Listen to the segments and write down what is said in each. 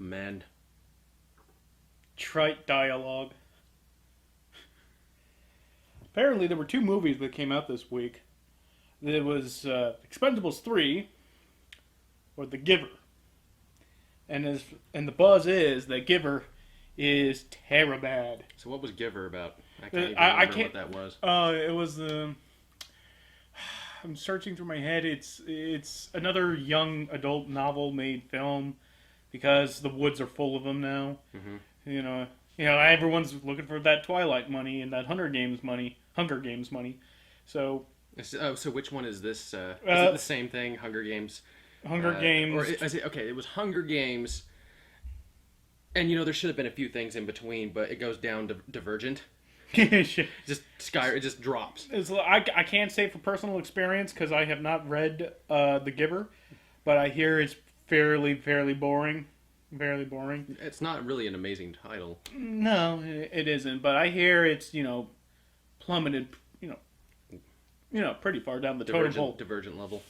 Man. Trite dialogue. Apparently, there were two movies that came out this week. There was Expendables 3 or The Giver. And the buzz is that Giver is terribad. So what was Giver about? I can't even I remember can't. what that was. It was I'm searching through my head. It's another young adult novel made film because the woods are full of them now. Mm-hmm. Everyone's looking for that Twilight money and that Hunger Games money. So So which one is this? Is it the same thing? Hunger Games. Hunger Games. Or is it okay? It was Hunger Games. And there should have been a few things in between, but it goes down to Divergent. It just drops. I can't say for personal experience because I have not read The Giver, but I hear it's fairly boring. Fairly boring. It's not really an amazing title. No, it isn't. But I hear it's plummeted. Pretty far down the totem pole. Divergent level.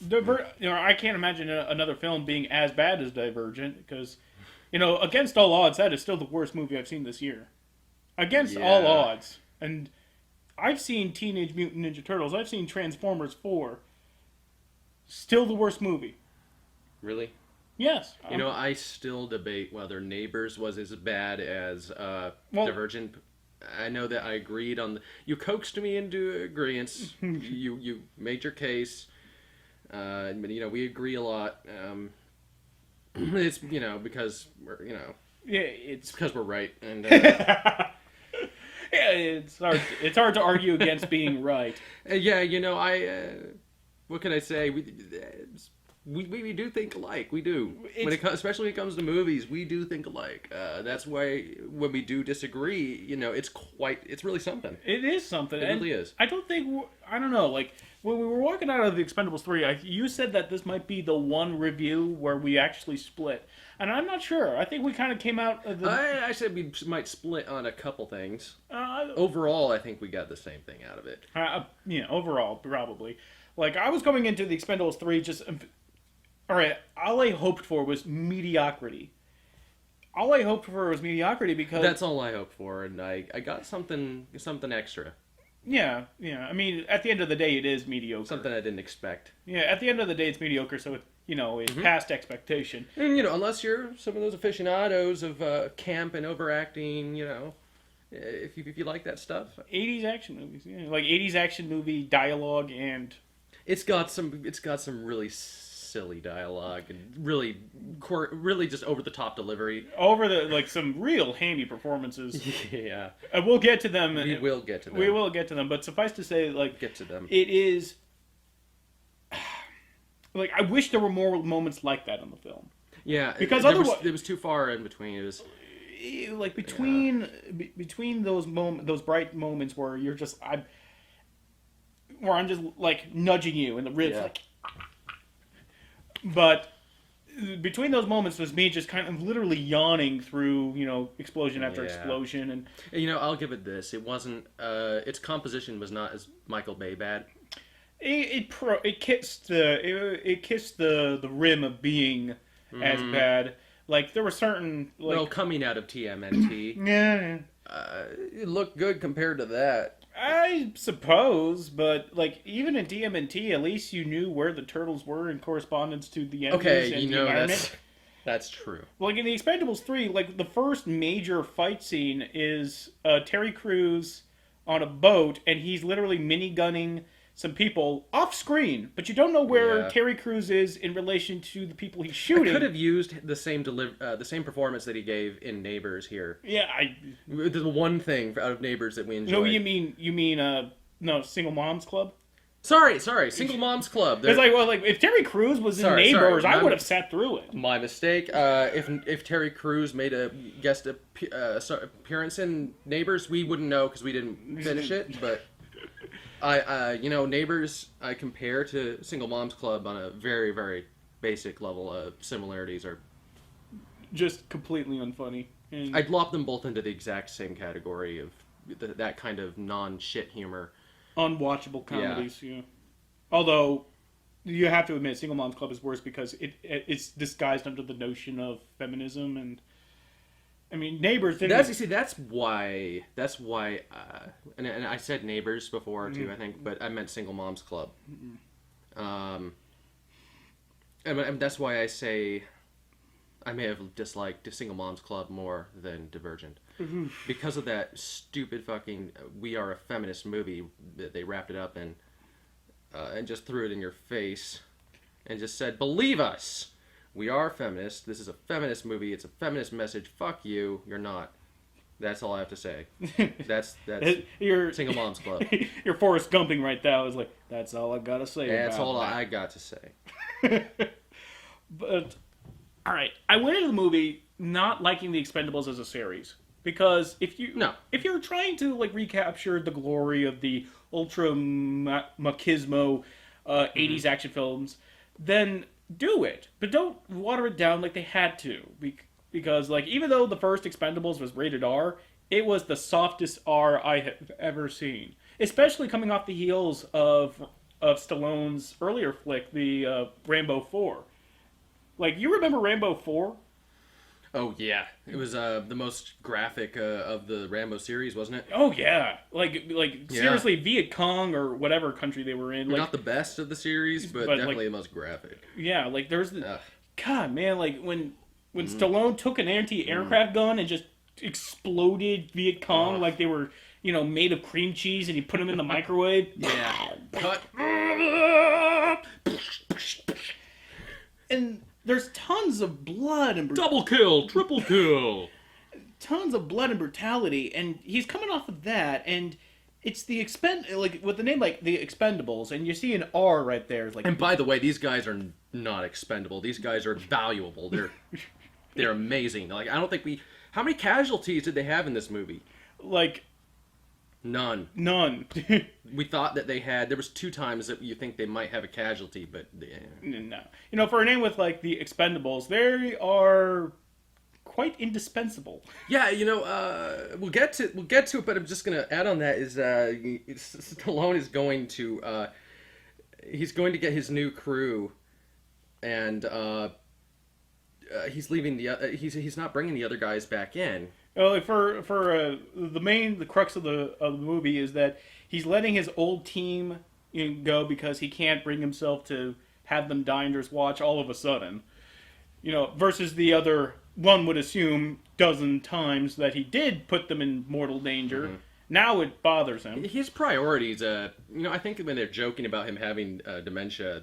I can't imagine another film being as bad as Divergent because, against all odds, that is still the worst movie I've seen this year. Against all odds. And I've seen Teenage Mutant Ninja Turtles. I've seen Transformers 4. Still the worst movie. Really? Yes. I still debate whether Neighbors was as bad as Divergent. I know that I agreed on you coaxed me into agreement. you made your case. But we agree a lot. It's because we're it's because we're right and yeah, it's hard to argue against being right. What can I say? We do think alike. We do. Especially when it comes to movies, we do think alike. That's why when we do disagree, it's really something. It is something. It really is. I don't know. Like when we were walking out of the Expendables 3, you said that this might be the one review where we actually split, and I'm not sure. I think we kind of came out of the. I said we might split on a couple things. Overall, I think we got the same thing out of it. Overall, probably. Like I was going into the Expendables 3 just. All right, all I hoped for was mediocrity. Because that's all I hoped for, and I got something extra. Yeah. I mean, at the end of the day, it is mediocre. Something I didn't expect. Yeah, at the end of the day, it's mediocre, so it's past expectation. And unless you're some of those aficionados of camp and overacting, if you like that stuff. 80s action movies, like 80s action movie dialogue, and it's got some really silly dialogue and really just over the top delivery. Some real hammy performances. Yeah. And we'll get to them. We will get to them. But suffice to say, get to them. It is I wish there were more moments like that in the film. Yeah, because otherwise it was too far in between. It was between those bright moments where you're just I'm just nudging you in the ribs But between those moments was me just kind of literally yawning through, explosion after explosion, and I'll give it this: it wasn't its composition was not as Michael Bay bad. It kissed the rim of being as bad. Like there were certain coming out of TMNT, it looked good compared to that. I suppose, but even in TMNT, at least you knew where the turtles were in correspondence to the enemies and the environment. That's true. Like in the Expendables 3, the first major fight scene is Terry Crews on a boat, and he's literally minigunning some people off screen, but you don't know where Terry Crews is in relation to the people he's shooting. I could have used the same performance that he gave in Neighbors here. Yeah, the one thing out of Neighbors that we enjoyed. No, you mean Single Moms Club? Sorry, Single Moms Club. It's if Terry Crews was in Neighbors, I would have sat through it. My mistake. If Terry Crews made a guest appearance in Neighbors, we wouldn't know because we didn't finish it, but. Neighbors I compare to Single Moms Club on a very, very basic level. Similarities are just completely unfunny. And I'd lump them both into the exact same category of that kind of non-shit humor. Unwatchable comedies, yeah. Although, you have to admit, Single Moms Club is worse because it's disguised under the notion of feminism and I mean, Neighbors didn't. That's why. And I said Neighbors before too. I think, but I meant Single Moms Club. And that's why I say I may have disliked Single Moms Club more than Divergent because of that stupid fucking "We Are a Feminist" movie that they wrapped it up in and just threw it in your face and just said, "Believe us." We are feminists. This is a feminist movie. It's a feminist message. Fuck you. You're not. That's all I have to say. That's You're, Single Moms Club. You're Forrest Gumping right now. It's like, that's all I gotta say. That's about all that. I got to say. But all right, I went into the movie not liking the Expendables as a series because if you're trying to like recapture the glory of the ultra machismo 80s action films, then do it, but don't water it down like they had to, because like even though the first Expendables was rated R, it was the softest R I have ever seen, especially coming off the heels of Stallone's earlier flick, the Rambo 4. Like, you remember Rambo 4? Oh yeah, it was the most graphic of the Rambo series, wasn't it? Oh yeah, like seriously, Viet Cong or whatever country they were in. Like, not the best of the series, but definitely like, the most graphic. Yeah, like there's the God, man, like when Stallone took an anti-aircraft gun and just exploded Viet Cong like they were made of cream cheese, and he put them in the microwave. Yeah, cut. And there's tons of blood and double kill, triple kill, tons of blood and brutality, and he's coming off of that, and it's the like with the name like the Expendables, and you see an R right there. It's like, and by the way, these guys are not expendable. These guys are valuable. They're amazing. Like I don't think how many casualties did they have in this movie? Like none. We thought that there was 2 times that you think they might have a casualty, but no. For a name with like the Expendables, they are quite indispensable. Yeah, we'll get to it, but I'm just gonna add on that is Stallone is going to he's going to get his new crew, and he's leaving he's not bringing the other guys back in. Well, for the crux of the movie is that he's letting his old team go because he can't bring himself to have them die under his watch all of a sudden. Versus the other, one would assume, dozen times that he did put them in mortal danger. Mm-hmm. Now it bothers him. His priorities, I think when they're joking about him having dementia,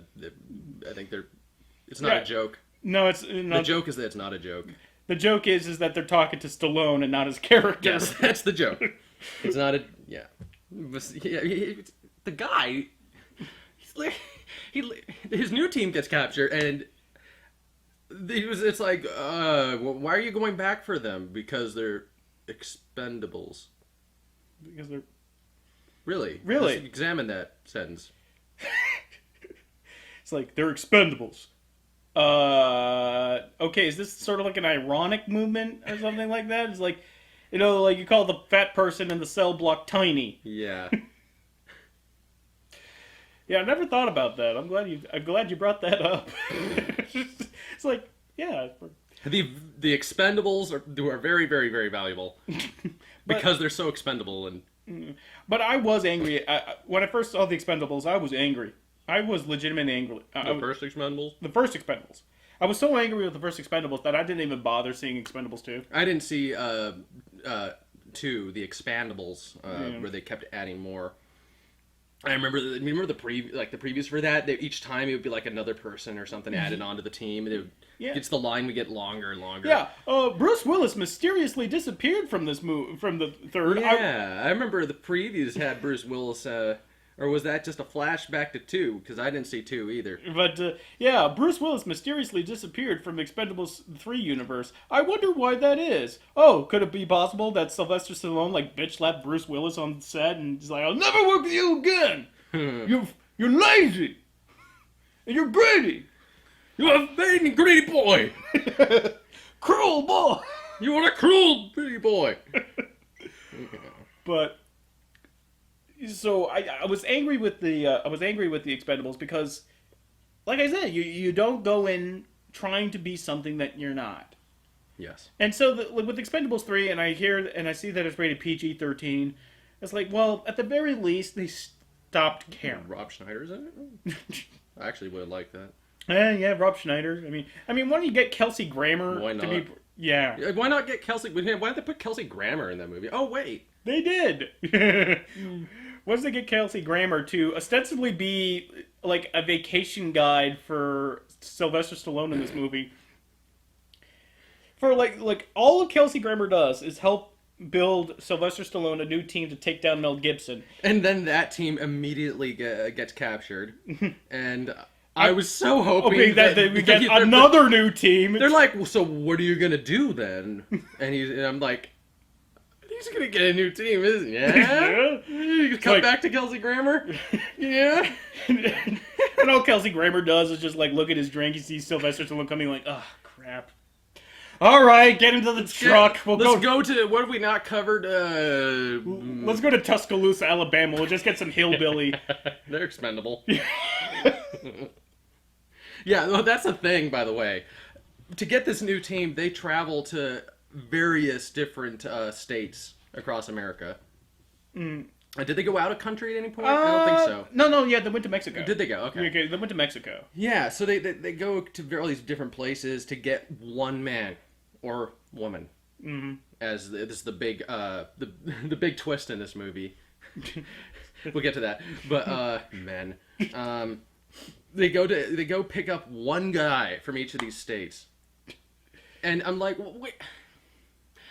I think it's not a joke. No, it's the joke is that it's not a joke. The joke is that they're talking to Stallone and not his character. Yes, that's the joke. It's not a the guy. His new team gets captured, and it's like, why are you going back for them? Because they're Expendables. Because they're really. Let's examine that sentence. It's like they're Expendables. Okay, is this sort of like an ironic movement or something like that? It's like, like you call the fat person in the cell block tiny. Yeah. Yeah, I never thought about that. I'm glad you brought that up. It's like, yeah. The Expendables are very, very, very valuable because they're so expendable. But I was angry when I first saw the Expendables. I was angry. I was legitimately angry. The first Expendables? The first Expendables. I was so angry with the first Expendables that I didn't even bother seeing Expendables 2. I didn't see 2, the Expandables, where they kept adding more. I remember the previews for that. Each time it would be like another person or something added onto the team. It's the line would get longer and longer. Yeah, Bruce Willis mysteriously disappeared from this from the third. Yeah, I remember the previews had Bruce Willis. Or was that just a flashback to 2? Because I didn't see 2 either. But, yeah, Bruce Willis mysteriously disappeared from Expendables 3 universe. I wonder why that is. Oh, could it be possible that Sylvester Stallone, bitch slapped Bruce Willis on set and he's like, I'll never work with you again! You're lazy! And you're greedy! You're a vain greedy boy! Cruel boy! You are a cruel greedy boy! But... So I was angry with the Expendables because, like I said, you don't go in trying to be something that you're not. Yes. And so with Expendables 3, and I see that it's rated PG-13, it's like, well, at the very least, they stopped caring. Rob Schneider's in it? I actually would like that. Yeah, Rob Schneider. I mean, why don't you get Kelsey Grammer Why not? to be... Yeah. Why not get Kelsey... Why did they put Kelsey Grammer in that movie? Oh, wait. They did. Why did they get Kelsey Grammer to ostensibly be like a vacation guide for Sylvester Stallone in this movie? For like all Kelsey Grammer does is help build Sylvester Stallone a new team to take down Mel Gibson. And then that team immediately gets captured. And I was so hoping that we get another new team. They're like, well, so what are you going to do then? And I'm like, he's going to get a new team, isn't he? Yeah? You come back to Kelsey Grammer? Yeah? And all Kelsey Grammer does is just like look at his drink. He sees Sylvester Stallone coming like, oh, crap. All right, get into the truck. Let's go to, what have we not covered? Let's go to Tuscaloosa, Alabama. We'll just get some hillbilly. They're expendable. Yeah, well, that's the thing, by the way. To get this new team, they travel to various different states across America. Did they go out of country at any point? I don't think so. No, yeah, they went to Mexico. Did they go? Okay. They went to Mexico. Yeah, so they go to all these different places to get one man or woman. Mm-hmm. As this is the big the big twist in this movie. We'll get to that, but men. They go pick up one guy from each of these states, and I'm like, wait,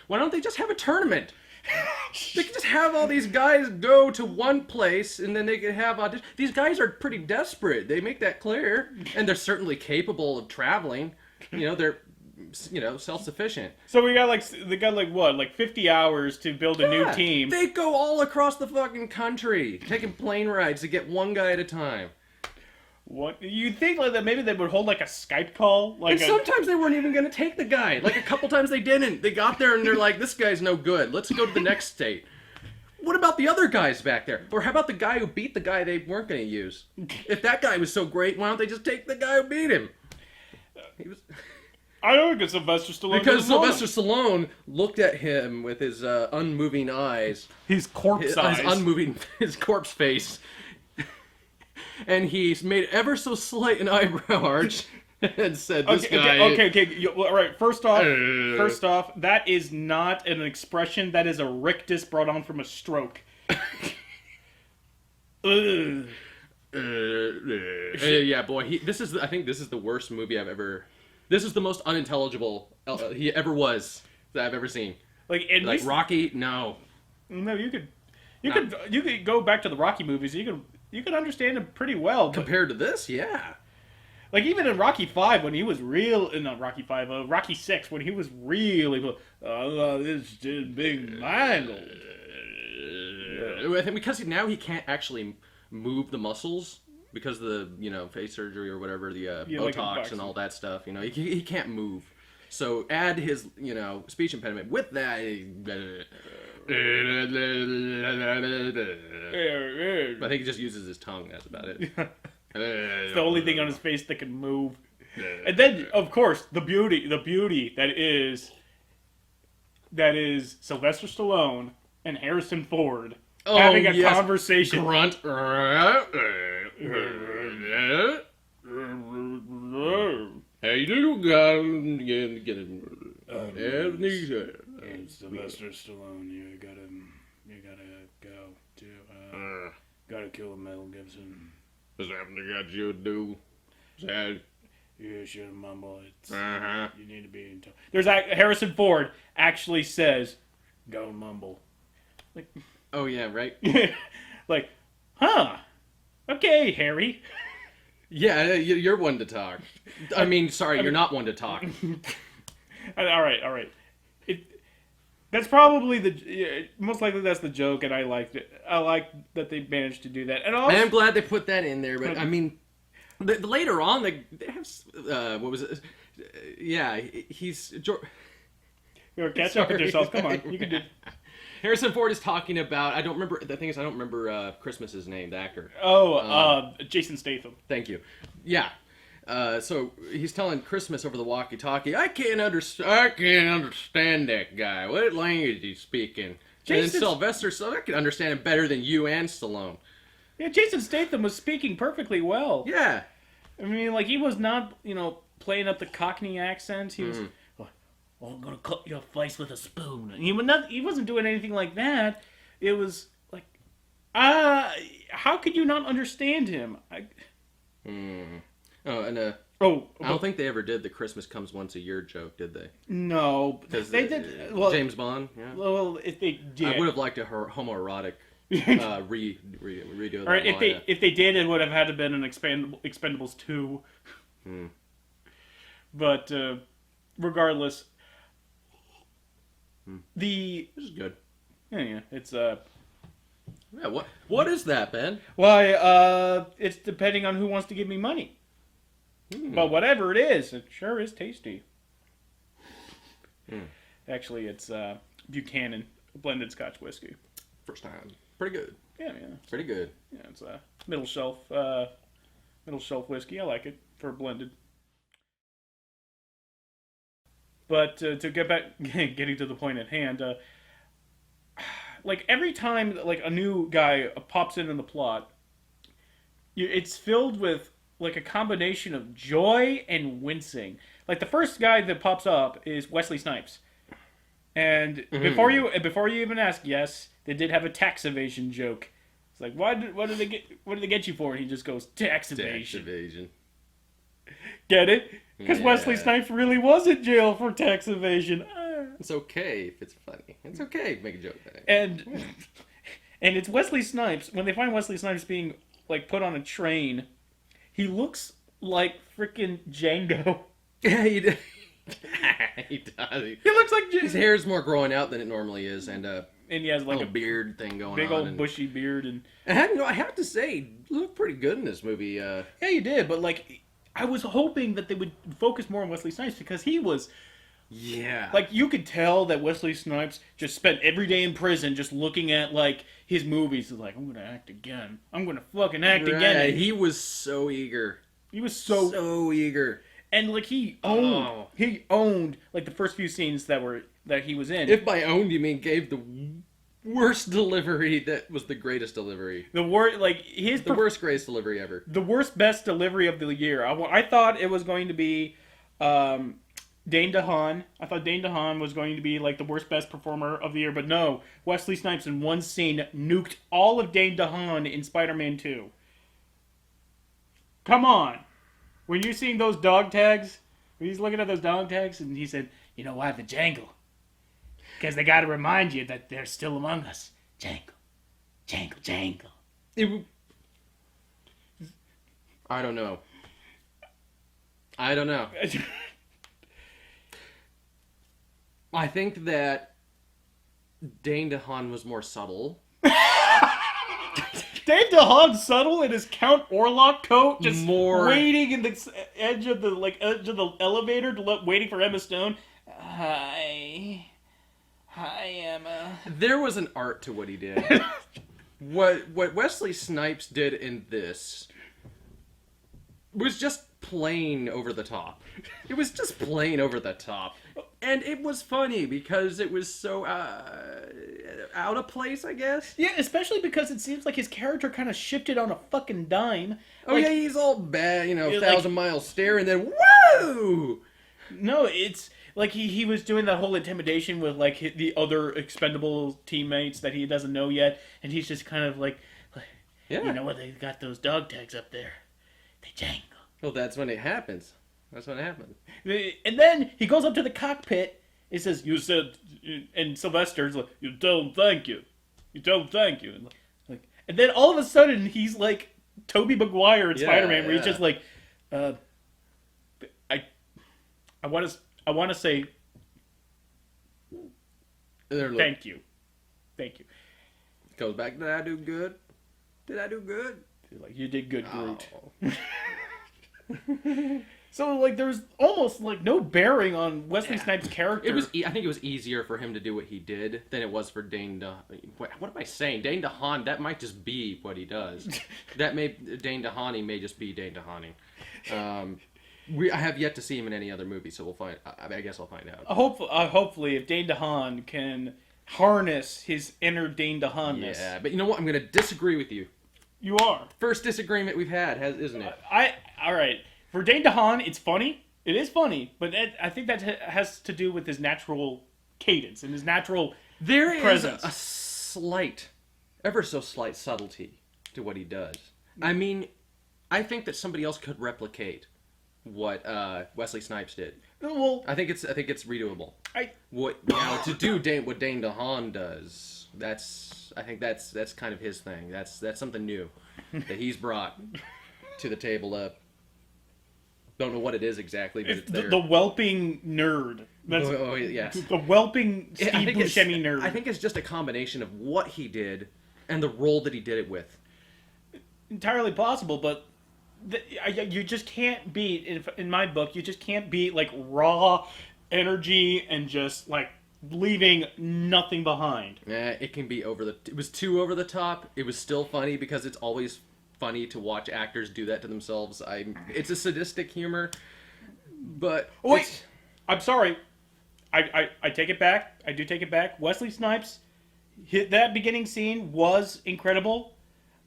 why don't they just have a tournament? They could just have all these guys go to one place, and then they could have auditions. These guys are pretty desperate. They make that clear, and they're certainly capable of traveling. They're self-sufficient. So they got like 50 hours to build a new team. They go all across the fucking country, taking plane rides to get one guy at a time. What you think like that? Maybe they would hold like a Skype call. And sometimes they weren't even going to take the guy. Like a couple times they didn't. They got there and they're like, "This guy's no good. Let's go to the next state." What about the other guys back there? Or how about the guy who beat the guy they weren't going to use? If that guy was so great, why don't they just take the guy who beat him? I don't think Sylvester Stallone. Because Sylvester Stallone looked at him with his unmoving eyes. His corpse eyes. His corpse face. And he's made ever so slight an eyebrow arch and said, "This guy." Okay. All right. First off, that is not an expression. That is a rictus brought on from a stroke. Yeah, boy. I think this is the worst movie I've ever. This is the most unintelligible he ever was that I've ever seen. Like Rocky, no. No, you could go back to the Rocky movies. You could understand him pretty well. Compared to this, yeah. Like even in Rocky 5 when he was real, not Rocky 5, Rocky 6 when he was really, this big mangle. I think because now he can't actually move the muscles because of the face surgery or whatever, the Botox and all that stuff. He can't move. So add his speech impediment with that. I think he just uses his tongue. That's about it. It's the only thing on his face that can move. And then, of course, the beauty that is Sylvester Stallone and Harrison Ford having a conversation. Grunt. Hey, little guy, get it. Sylvester Stallone, you gotta go to, gotta kill Mel Gibson. What's happened to got you to do? Sad. You should mumble it. You need to be in There's Harrison Ford actually says, "Go mumble." Like, oh yeah, right. Like, huh? Okay, Harry. Yeah, you're one to talk. I mean, sorry, you're not one to talk. All right. That's probably most likely that's the joke, and I liked it. I like that they managed to do that, and I am glad they put that in there. But I mean, later on, they have what was it? Yeah, he's. You're catch up with yourself. Come on, you can do. Harrison Ford is talking about. I don't remember. The thing is, I don't remember Christmas's name, the actor. Oh, Jason Statham. Thank you. Yeah. So he's telling Christmas over the walkie-talkie, I can't understand that guy. What language he's speaking? And then Sylvester, so I can understand him better than you and Stallone. Yeah, Jason Statham was speaking perfectly well. Yeah. I mean, like, he was not, playing up the Cockney accent. He was, oh, I'm gonna cut your face with a spoon. And he wasn't doing anything like that. It was like, how could you not understand him? Oh, and I don't think they ever did the Christmas comes once a year joke, did they? No, because they did. Well, James Bond. Yeah. Well, if they did, I would have liked a homoerotic redo of that. Or if they did, it would have had to been an Expendables 2. But regardless, this is good. Yeah, it's Yeah, what is that, Ben? Why, it's depending on who wants to give me money. But whatever it is, it sure is tasty. Actually, it's Buchanan blended Scotch whiskey. First time. Pretty good. Yeah. Pretty good. Yeah, it's a middle shelf whiskey. I like it for blended. But to get back, getting to the point at hand, like every time like a new guy pops in the plot, it's filled with like a combination of joy and wincing. Like the first guy that pops up is Wesley Snipes, and before you even ask, yes, they did have a tax evasion joke. It's like, what did they get you for? And he just goes, tax evasion. Tax evasion. Get it? Because Wesley Snipes really was in jail for tax evasion. It's okay if it's funny. It's okay to make a joke. And it's Wesley Snipes. When they find Wesley Snipes being like put on a train, he looks like freaking Django. Yeah, he does. He does. He looks like his hair's more growing out than it normally is, and he has like a beard thing going on. Big old bushy beard, and I have to say, you look pretty good in this movie. Yeah, you did, but like, I was hoping that they would focus more on Wesley Snipes because he was. Yeah. Like, you could tell that Wesley Snipes just spent every day in prison just looking at, like, his movies. He's like, I'm going to act again. I'm going to fucking act again. And he was so eager. He was so eager. And, like, he owned, like, the first few scenes that he was in. If by owned you mean gave the worst delivery that was the greatest delivery. The worst greatest delivery ever. The worst best delivery of the year. I thought it was going to be, Dane DeHaan. I thought Dane DeHaan was going to be like the worst best performer of the year, but no. Wesley Snipes in one scene nuked all of Dane DeHaan in Spider-Man 2. Come on. When you're seeing those dog tags, when he's looking at those dog tags and he said, you know why the jangle? Because they got to remind you that they're still among us. Jangle. Jangle, jangle. I don't know. I think that Dane DeHaan was more subtle. Dane DeHaan's subtle in his Count Orlok coat, just waiting in the edge of the elevator, waiting for Emma Stone. Hi, Emma. There was an art to what he did. What Wesley Snipes did in this was just plain over the top. It was just plain over the top. And it was funny because it was so out of place, I guess. Yeah, especially because it seems like his character kind of shifted on a fucking dime. Oh, like, yeah, he's all bad, 1,000-mile stare, and then, woo! No, it's like he was doing that whole intimidation with, like, the other expendable teammates that he doesn't know yet, and he's just kind of like yeah. You know what, they got those dog tags up there. They jangle. Well, that's when it happens. That's what happened. And then he goes up to the cockpit. He says, "You said," and Sylvester's like, "You don't thank you. You don't thank you." And then all of a sudden he's like Tobey Maguire in Spider-Man, where he's just like, "I want to say thank you." Goes back. Did I do good? Like, you did good, Groot. So, like, there's almost, like, no bearing on Wesley Snipes' character. I think it was easier for him to do what he did than it was for Dane what am I saying? Dane DeHaan, that might just be what he does. Dane DeHaan may just be Dane DeHaan. I have yet to see him in any other movie, so we'll find. I guess I'll find out. Hopefully, if Dane DeHaan can harness his inner Dane DeHaanness. Yeah, but you know what? I'm going to disagree with you. You are. First disagreement we've had, isn't it? All right. For Dane DeHaan, it's funny. It is funny, but I think that has to do with his natural cadence and his natural presence. Is a slight, ever so slight subtlety to what he does. I mean, I think that somebody else could replicate what Wesley Snipes did. Well, I think it's redoable. What Dane DeHaan does. I think that's kind of his thing. That's something new that he's brought to the table. Don't know what it is exactly, but it's there. The whelping nerd. That's, yes. The whelping Steve Buscemi nerd. I think it's just a combination of what he did and the role that he did it with. Entirely possible, but you just can't beat, in my book, you just can't beat like raw energy and just like leaving nothing behind. Yeah, it can be it was too over the top. It was still funny because it's always funny to watch actors do that to themselves. It's a sadistic humor, but wait, I'm sorry. I take it back. I do take it back. Wesley Snipes, that beginning scene was incredible,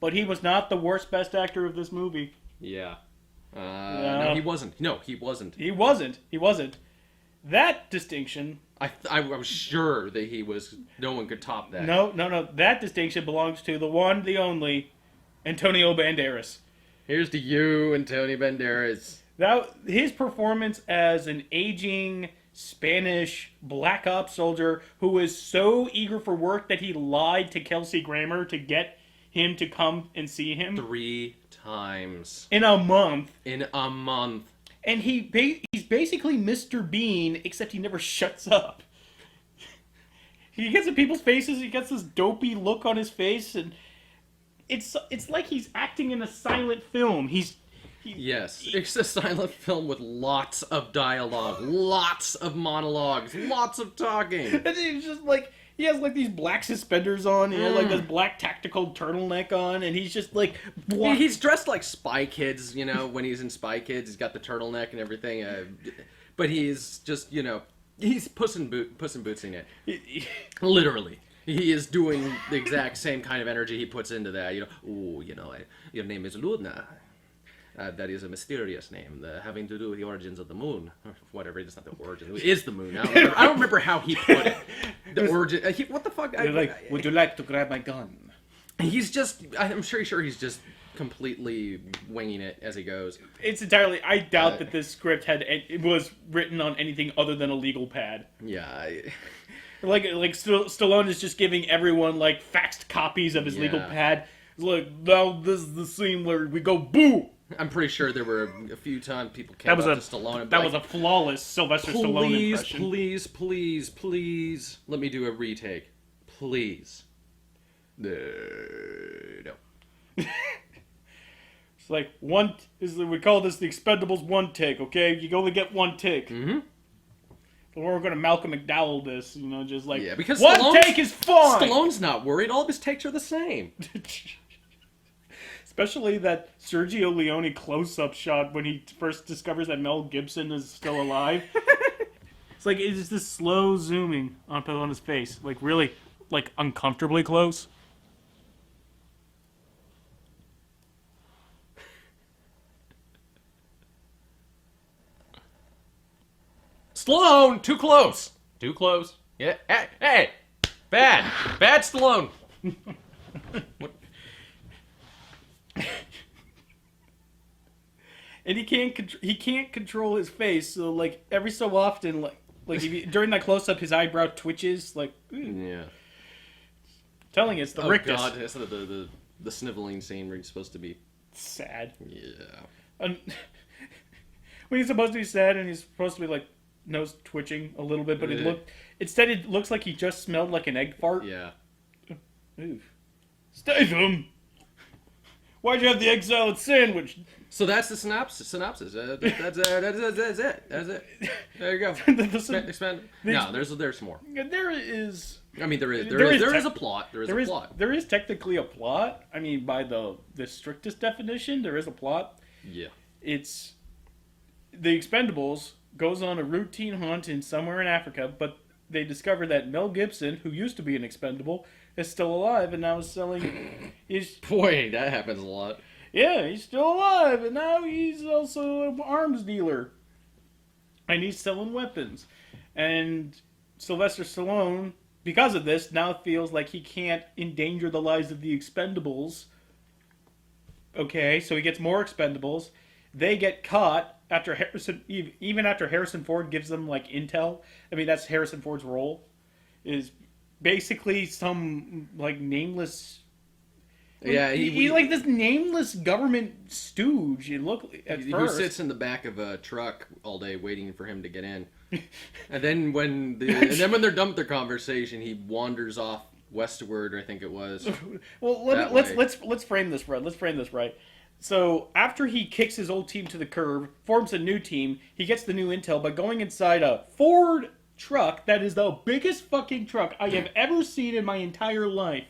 but he was not the worst best actor of this movie. Yeah. No, he wasn't. No, he wasn't. He wasn't. That distinction. I was sure that he was. No one could top that. No. That distinction belongs to the one, the only, Antonio Banderas. Here's to you, Antonio Banderas. His performance as an aging Spanish black ops soldier who was so eager for work that he lied to Kelsey Grammer to get him to come and see him 3 times in a month. And he's basically Mr. Bean, except he never shuts up. He gets in people's faces. He gets this dopey look on his face, and it's like he's acting in a silent film. Yes, it's a silent film with lots of dialogue, lots of monologues, lots of talking. And he's just like, he has like these black suspenders on, he has like this black tactical turtleneck on, and he's just like... He's dressed like Spy Kids, when he's in Spy Kids, he's got the turtleneck and everything, but he's just, he's Puss in Bootsing it. Literally. He is doing the exact same kind of energy he puts into that, your name is Luna. That is a mysterious name, having to do with the origins of the moon. Or whatever, it's not the origin. It is the moon. I don't remember how he put it. The origin. What the fuck? Would you like to grab my gun? He's just... I'm sure he's just completely winging it as he goes. It's entirely... I doubt that this script it was written on anything other than a legal pad. Yeah. Like Stallone is just giving everyone, like, faxed copies of his legal pad. It's like, now this is the scene where we go, boo! I'm pretty sure there were a few times people came up to Stallone and that was a flawless Sylvester Stallone impression. Please, let me do a retake. Please. No. It's like, we call this the Expendables one take, okay? You only get one take. Mm-hmm. But we're going to Malcolm McDowell this, just like, because one take is fine! Stallone's not worried. All of his takes are the same. Especially that Sergio Leone close-up shot when he first discovers that Mel Gibson is still alive. It's like, it's this slow zooming on his face. Like, really, like, uncomfortably close. Stallone! Too close! Too close. Yeah. Hey! Bad Stallone! What? And he can't control his face, so like every so often, during that close up, his eyebrow twitches. Like, yeah, telling you, it's the rictus. Oh god, it's the sniveling scene where he's supposed to be sad. Yeah, when he's supposed to be sad and he's supposed to be like nose twitching a little bit, but it looks like he just smelled like an egg fart. Yeah. Oof. Statham, why'd you have the egg salad sandwich? So that's the synopsis. That's it. There you go. Expand. No, there's more. There is. I mean, there is a plot. There is technically a plot. I mean, by the strictest definition, there is a plot. Yeah. It's the Expendables goes on a routine hunt in somewhere in Africa, but they discover that Mel Gibson, who used to be an expendable, is still alive and now is selling. Boy, that happens a lot. Yeah, he's still alive, and now he's also an arms dealer, and he's selling weapons. And Sylvester Stallone, because of this, now feels like he can't endanger the lives of the Expendables. Okay, so he gets more Expendables. They get caught after even after Harrison Ford gives them like intel. I mean, that's Harrison Ford's role, is basically some like nameless. Yeah, he's like this nameless government stooge. You look at who first. sits in the back of a truck all day waiting for him to get in, and then when they're done with their conversation, he wanders off westward. I think it was. Well, let's frame this right. Let's frame this right. So after he kicks his old team to the curb, forms a new team, he gets the new intel by going inside a Ford truck that is the biggest fucking truck I have ever seen in my entire life.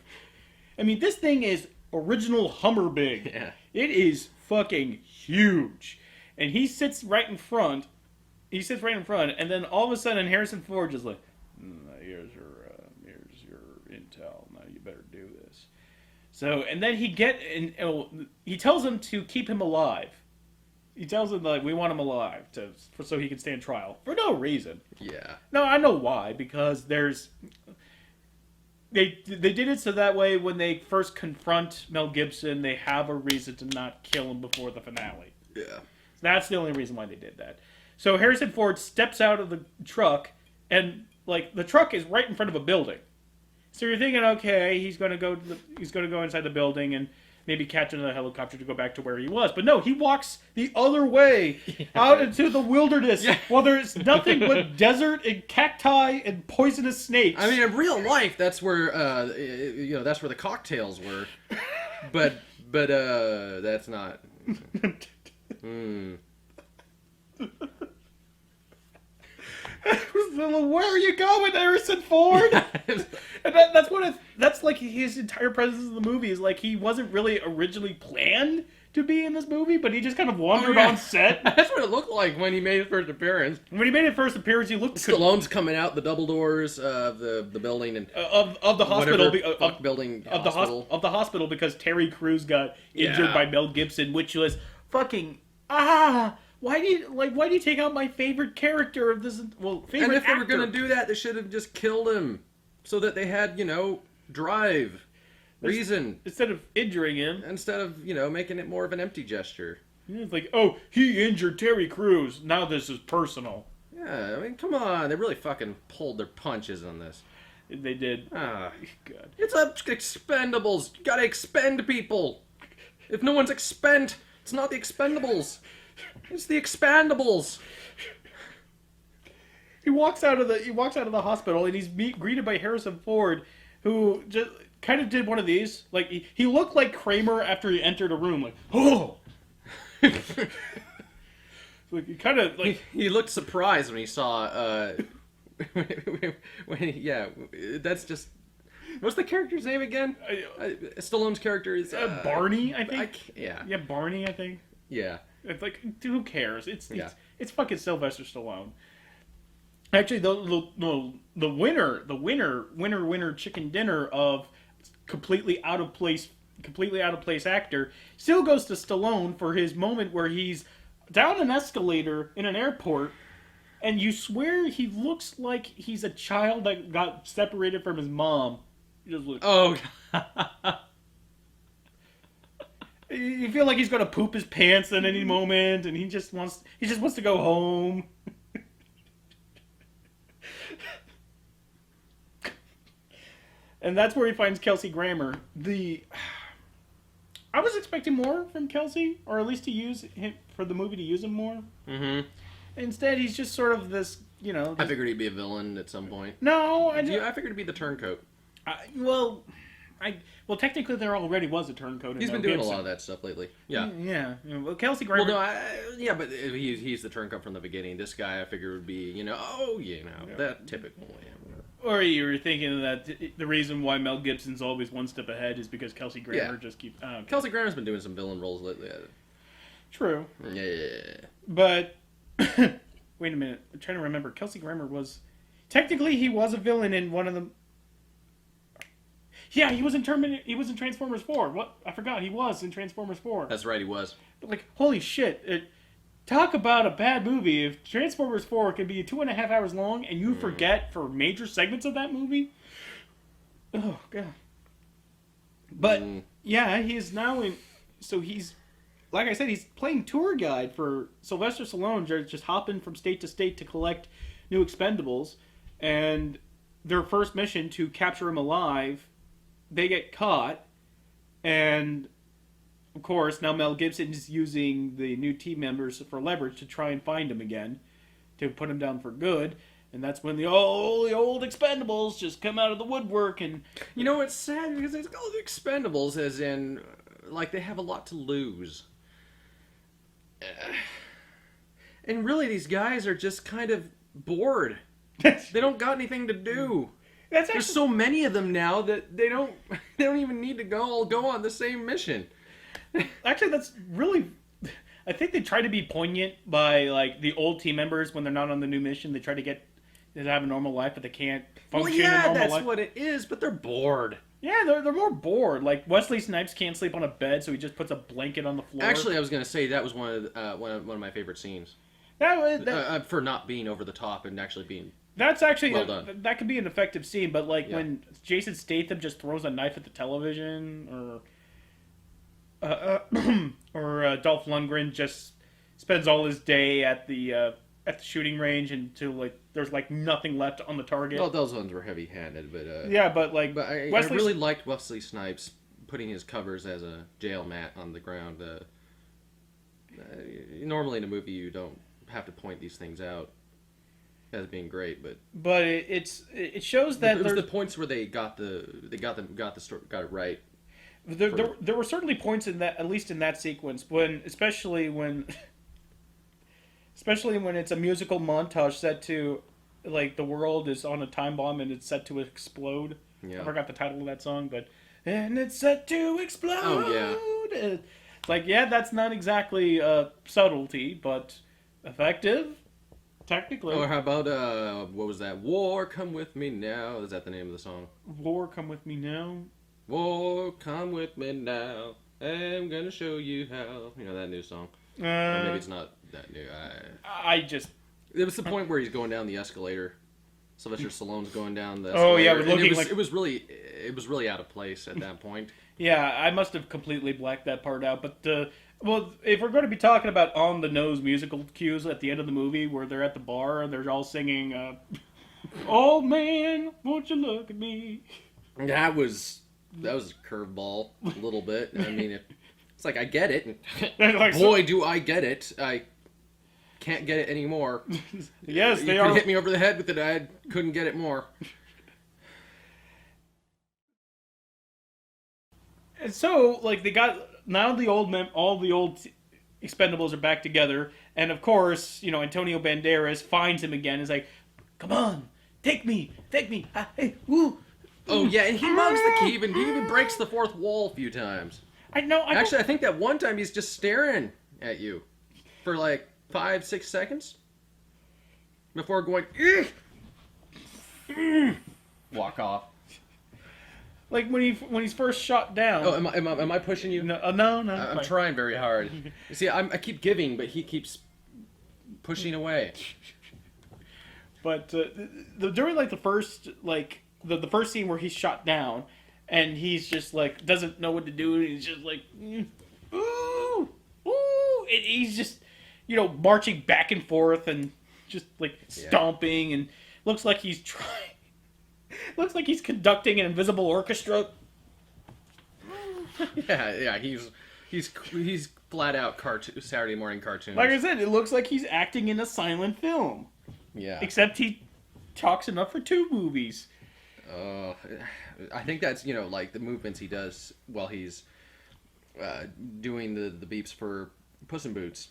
I mean, this thing is original Hummer big. Yeah. It is fucking huge. And he sits right in front. And then all of a sudden Harrison Ford just like, here's your intel. Now you better do this. So, and then he tells him to keep him alive. He tells him, like, we want him alive so he can stand trial. For no reason. Yeah. No, I know why. Because they did it so that way when they first confront Mel Gibson, they have a reason to not kill him before the finale. Yeah. That's the only reason why they did that. So Harrison Ford steps out of the truck, and like the truck is right in front of a building. So you're thinking, okay, he's going to go inside the building and maybe catch another helicopter to go back to where he was. But no, he walks the other way out into the wilderness while there's nothing but desert and cacti and poisonous snakes. I mean, in real life, that's where that's where the cocktails were, but that's not. Where are you going, Harrison Ford? And that's like his entire presence in the movie is like he wasn't really originally planned to be in this movie, but he just kind of wandered on set. That's what it looked like when he made his first appearance. When he made his first appearance, he looked. Stallone's coming out the double doors of the building and of the hospital of the hospital because Terry Crews got injured by Mel Gibson, which was fucking Why do you take out my favorite character of this? Well, favorite And if actor. they were going to do that, they should have just killed him, so that they had drive, reason, instead of injuring him, instead of making it more of an empty gesture. It's like, oh, he injured Terry Crews. Now this is personal. Yeah, I mean, come on, they really fucking pulled their punches on this. They did. God. It's Expendables. You gotta expend people. If no one's expend, it's not the Expendables. It's the Expendables. He walks out of the hospital and he's greeted by Harrison Ford, who just kind of did one of these. Like he looked like Kramer after he entered a room, like oh. Like he kind of like he looked surprised when he saw. That's just. What's the character's name again? Stallone's character is Barney, I think. Yeah, Barney, I think. Yeah. It's like, who cares? It's fucking Sylvester Stallone. Actually, the winner chicken dinner of completely out of place actor still goes to Stallone for his moment where he's down an escalator in an airport, and you swear he looks like he's a child that got separated from his mom. He just looks. Oh. You feel like he's gonna poop his pants at any moment, and he just wants to go home. And that's where he finds Kelsey Grammer. I was expecting more from Kelsey, or at least to use him for the movie to use him more. Mm-hmm. Instead, he's just sort of this, I figured he'd be a villain at some point. No, I figured he'd be the turncoat. Well, technically, there already was a turncoat. He's been doing a lot of that stuff lately. Yeah. Yeah. Well, Kelsey Grammer. Well, no, but he's the turncoat from the beginning. This guy, I figured would be, that typical. Yeah. Or you were thinking that the reason why Mel Gibson's always one step ahead is because Kelsey Grammer just keeps. Kelsey Grammer's been doing some villain roles lately. True. Yeah. But Wait a minute. I'm trying to remember. Kelsey Grammer was technically he was a villain in one of the. Yeah, he was in He was in Transformers 4. What I forgot he was in Transformers 4. That's right, he was. But like, holy shit! Talk about a bad movie. If Transformers 4 can be 2.5 hours long and you forget for major segments of that movie, oh god. But yeah, he is now in. So he's, like I said, he's playing tour guide for Sylvester Stallone. Just hopping from state to state to collect new Expendables, and their first mission to capture him alive, they get caught, and of course now Mel Gibson is using the new team members for leverage to try and find him again, to put him down for good. And that's when the old Expendables just come out of the woodwork. And you know, it's sad because it's called Expendables, as in, like, they have a lot to lose. And really, these guys are just kind of bored. They don't got anything to do. There's so many of them now that they don't even need to go on the same mission. Actually, that's really. I think they try to be poignant by, like, the old team members when they're not on the new mission. They try to get to have a normal life, but they can't function in a normal life. That's what it is, but they're bored. Yeah, they're more bored. Like, Wesley Snipes can't sleep on a bed, so he just puts a blanket on the floor. Actually, I was gonna say that was one of my favorite scenes. For not being over the top and actually being. That's actually well done. That could be an effective scene, but like when Jason Statham just throws a knife at the television, or Dolph Lundgren just spends all his day at the shooting range until like there's like nothing left on the target. Well, those ones were heavy-handed, but yeah, but like, but I really liked Wesley Snipes putting his covers as a jail mat on the ground. Normally in a movie you don't have to point these things out as being great, but it shows that it was the points where they got it right. There were certainly points in that, at least in that sequence, especially when it's a musical montage set to, like, the world is on a time bomb and it's set to explode. Yeah. I forgot the title of that song, but and it's set to explode. Oh yeah. It's like, yeah, that's not exactly subtlety, but effective, technically. Or how about what was that? War, Come With Me Now. Is that the name of the song? War, Come With Me Now. War, come with me now. I'm gonna show you how. You know that new song. Or maybe it's not that new. It was the point where he's going down the escalator. Sylvester Stallone's going down the escalator. Oh yeah, it was really out of place at that point. Yeah, I must have completely blacked that part out. But well, if we're going to be talking about on the nose musical cues at the end of the movie, where they're at the bar and they're all singing, "Oh man, won't you look at me?" That was a curveball a little bit. I mean, it's like I get it. Like, boy, do I get it. I can't get it anymore. Yes, you could hit me over the head with it. I couldn't get it more. And so, like, they got now all the old Expendables are back together, and of course, you know, Antonio Banderas finds him again. Is like, "Come on, take me, hey, woo." Oh yeah, and he mugs the key, and he even breaks the fourth wall a few times. I know. I think that one time he's just staring at you for like 5-6 seconds before going, walk off. Like when he's first shot down. Oh, am I pushing you? No. I'm trying very hard. See, I keep giving, but he keeps pushing away. But during like the first the first scene where he's shot down, and he's just like doesn't know what to do, and he's just like, ooh, and he's just, you know, marching back and forth and just like stomping, and looks like he's conducting an invisible orchestra. Yeah, he's flat out Saturday morning cartoon. Like I said, it looks like he's acting in a silent film. Yeah. Except he talks enough for 2 movies. I think that's, you know, like the movements he does while he's doing the beeps for Puss in Boots.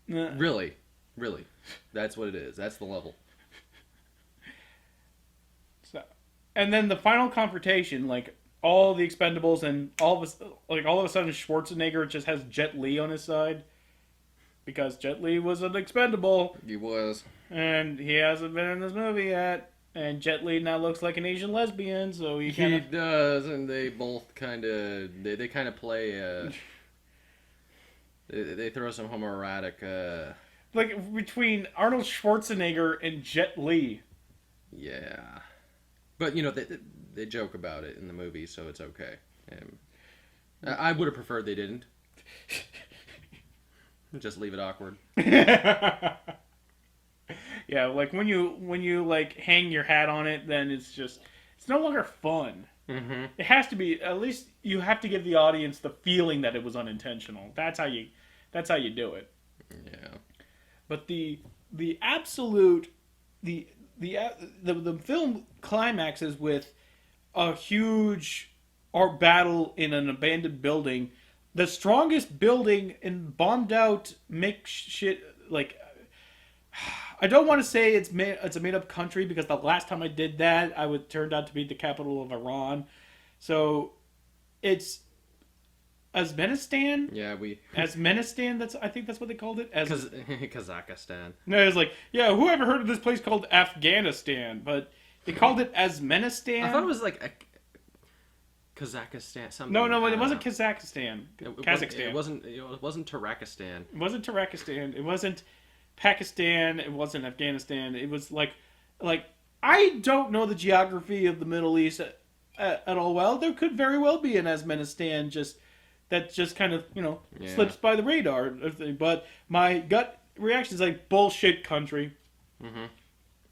Really, that's what it is. That's the level. So, and then the final confrontation, like all the Expendables, and all of a sudden Schwarzenegger just has Jet Li on his side because Jet Li was an Expendable. He was, and he hasn't been in this movie yet. And Jet Li now looks like an Asian lesbian, so he does, and they both kind of they kind of play. They throw some homoerotic. Like between Arnold Schwarzenegger and Jet Li. Yeah, but you know they joke about it in the movie, so it's okay. I would have preferred they didn't. Just leave it awkward. Yeah, like when you like hang your hat on it, then it's no longer fun. Mm-hmm. It has to be, at least you have to give the audience the feeling that it was unintentional. That's how you do it. Yeah. But the absolute the film climaxes with a huge art battle in an abandoned building, the strongest building in bombed out makeshift, like, I don't want to say it's a made up country, because the last time I did that, turned out to be the capital of Iran. So it's Afghanistan. Yeah, Afghanistan. I think that's what they called it. Kazakhstan. No, it's like, yeah, who ever heard of this place called Afghanistan? But they called it Afghanistan. I thought it was like Kazakhstan. Something. No, it wasn't Kazakhstan. Kazakhstan. It wasn't Tarakistan. It wasn't Tarakistan. It wasn't Pakistan. It wasn't Afghanistan. It was like I don't know the geography of the Middle East at all well. There could very well be an Afghanistan that just kind of, slips by the radar. But my gut reaction is like, bullshit country. Mm-hmm.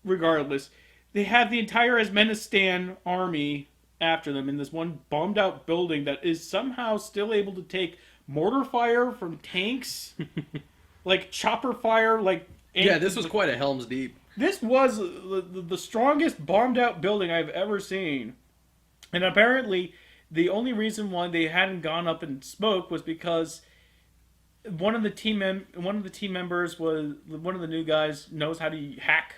Regardless, they have the entire Afghanistan army after them in this one bombed out building that is somehow still able to take mortar fire from tanks, like chopper fire, this was quite a Helm's Deep. This was the strongest bombed out building I've ever seen. And apparently, the only reason why they hadn't gone up in smoke was because one of the team members was one of the new guys knows how to hack.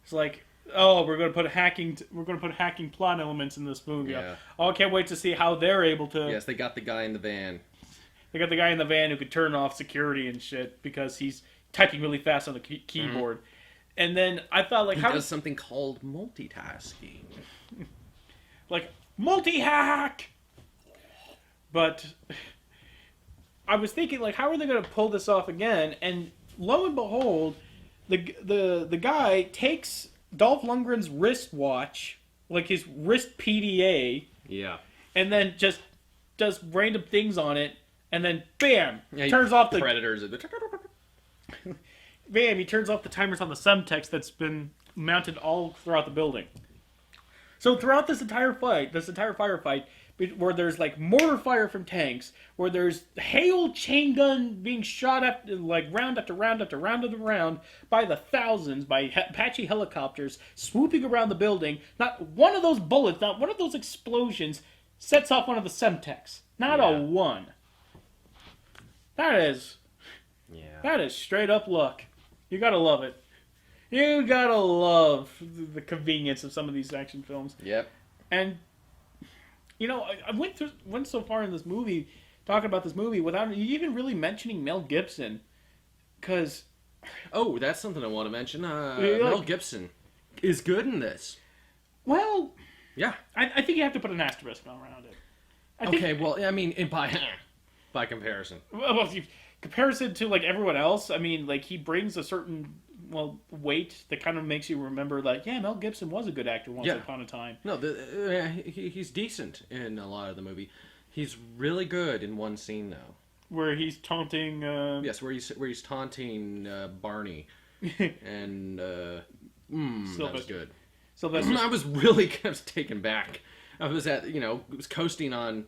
It's like, oh, we're going to put hacking plot elements in this movie. Yeah. Oh, I can't wait to see how they're able to. Yes, they got the guy in the van. They got the guy in the van who could turn off security and shit because he's typing really fast on the keyboard. Mm-hmm. And then I thought, like, he does something called multitasking. Like, multi-hack! But I was thinking, like, how are they going to pull this off again? And lo and behold, the guy takes Dolph Lundgren's wristwatch, like his wrist PDA, yeah, and then just does random things on it, and then bam, turns off the predators. Bam, he turns off the timers on the Semtex that's been mounted all throughout the building. So throughout this entire firefight, where there's like mortar fire from tanks, where there's hail chain gun being shot at like round after round after round after round by the thousands, by Apache helicopters swooping around the building, not one of those bullets, not one of those explosions sets off one of the Semtex. Not a one. That is straight up luck. You gotta love it. You gotta love the convenience of some of these action films. Yep. And I went so far in this movie, talking about this movie, without even really mentioning Mel Gibson, because that's something I want to mention. Mel Gibson is good in this. Well, yeah, I think you have to put an asterisk around it. Well, I mean, by comparison. Well, comparison to like everyone else, I mean, like he brings a certain weight that kind of makes you remember, like, yeah, Mel Gibson was a good actor once upon a time. No, he's decent in a lot of the movie. He's really good in one scene though, where he's taunting. Yes, where he's taunting Barney, and that was good. Sylvester. I was taken back. I was coasting on